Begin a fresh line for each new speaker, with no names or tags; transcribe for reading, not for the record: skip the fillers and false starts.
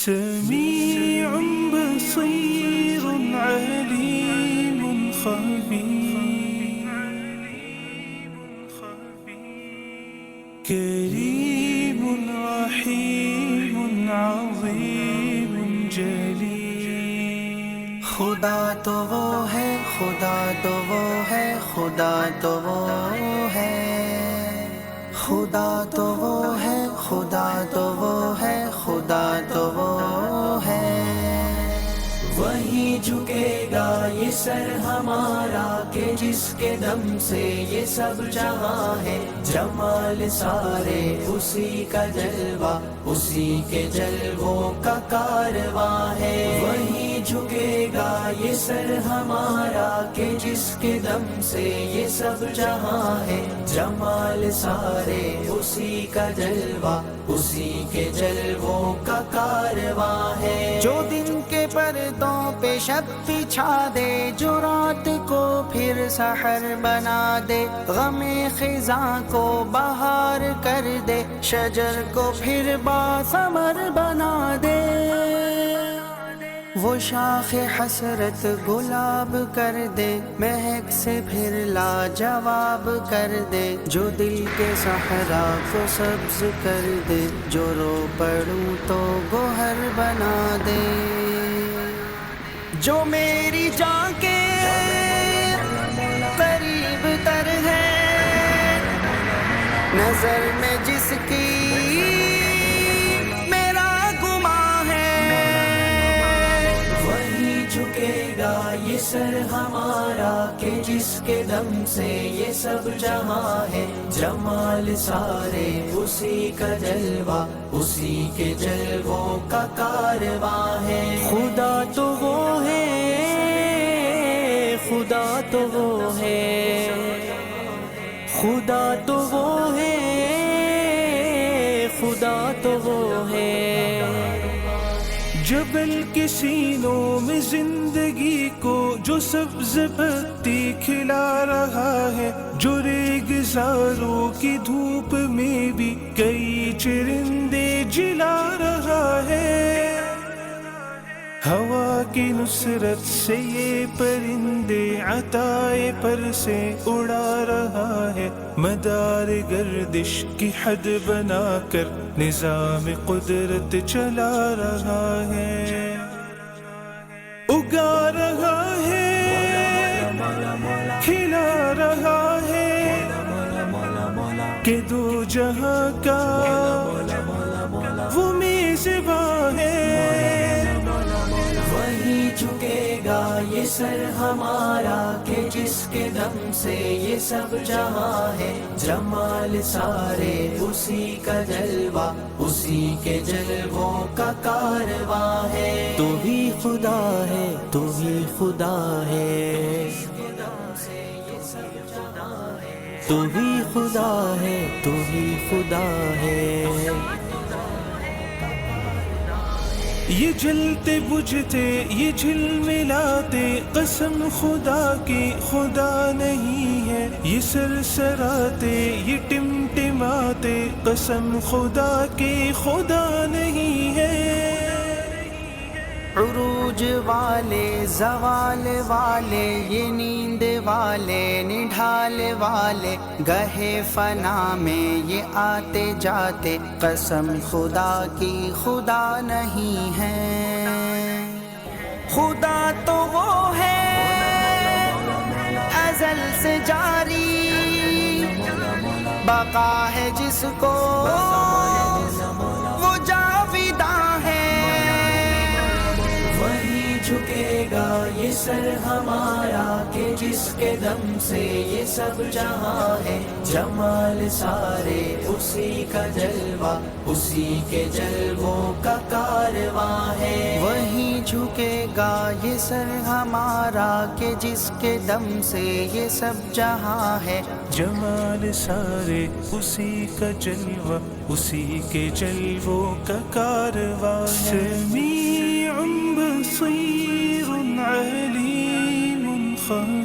سميع بصير عليم خبير كريم رحيم عظيم جليل
خدا تو وہ ہے، خدا تو وہ ہے، خدا تو وہ ہے، خدا تو وہ ہے، خدا تو وہ ہے، خدا تو وہ ہے۔ وہی جھکے گا یہ سر ہمارا کہ جس کے دم سے یہ سب جہاں ہے، جمال سارے اسی کا جلوہ، اسی کے جلووں کا کارواں ہے۔ وہی جھکے گا یہ سر ہمارا کہ جس کے دم سے یہ سب جہاں ہے، جمال سارے اسی کا جلوہ، اسی کے جلووں کا کارواں ہے۔ جو دن کے پردوں پہ شب بچھا دے، جو رات کو پھر سحر بنا دے، غم خزاں کو بہار کر دے، شجر کو پھر باثمر بنا دے۔ وہ شاخ حسرت گلاب کر دے، مہک سے پھر لاجواب کر دے، جو دل کے صحرا کو سبز کر دے، جو رو پڑوں تو گوہر بنا دے۔ جو میری جان کے قریب تر ہے، نظر میں جس کی میرا گمان ہے، وہی جھکے گا یہ سر ہمارا کہ جس کے دم سے یہ سب جہاں ہے، جمال سارے اسی کا جلوہ، اسی کے جلووں کا کارواں ہے۔ خدا تو وہ ہے، خدا تو وہ ہے، خدا تو وہ ہے، خدا تو وہ ہے۔
جبل کے سینوں میں زندگی کو جو سبز پتی کھلا رہا ہے، جو ریگزاروں کی دھوپ میں بھی کئی چرندے جلا رہا ہے، ہوا کی نصرت سے یہ پرندے عطائے پر سے اڑا رہا ہے، مدار گردش کی حد بنا کر نظام قدرت چلا رہا ہے، اگا رہا ہے، کھلا رہا ہے کہ دو جہاں کا وہ میزباں ہے۔
وہی جھکے گا یہ سر ہمارا کہ جس کے دم سے یہ سب جہاں ہے، جمال سارے اسی کا جلوہ، اسی کے جلووں کا کارواں ہے۔ تو ہی خدا ہے، تو ہی خدا ہے، تو ہی خدا ہے، تو ہی خدا ہے۔
یہ جلتے بجھتے یہ جھلملاتے قسم خدا کی خدا نہیں ہے، یہ سرسراتے یہ ٹمٹماتے قسم خدا کی خدا نہیں ہے۔
عروج والے، زوال والے، یہ نیند والے، نڈھال والے، گہے فنا میں یہ آتے جاتے قسم خدا کی خدا نہیں ہے۔ خدا تو وہ ہے ازل سے جاری، بقا ہے جس کو وہ جاویداں ہے۔ وہی جھکے گا یہ سر ہمارا کہ جس کے دم سے یہ سب جہاں ہے، جمال سارے اسی کا جلوہ، اسی کے جلووں کا کارواں ہے۔ وہی جھکے گا یہ سر ہمارا کہ جس کے دم سے یہ سب جہاں ہے،
جمال سارے اسی کا جلوہ، اسی کے جلووں کا کارواں ہے۔ سمیع بصیر علیم خبیر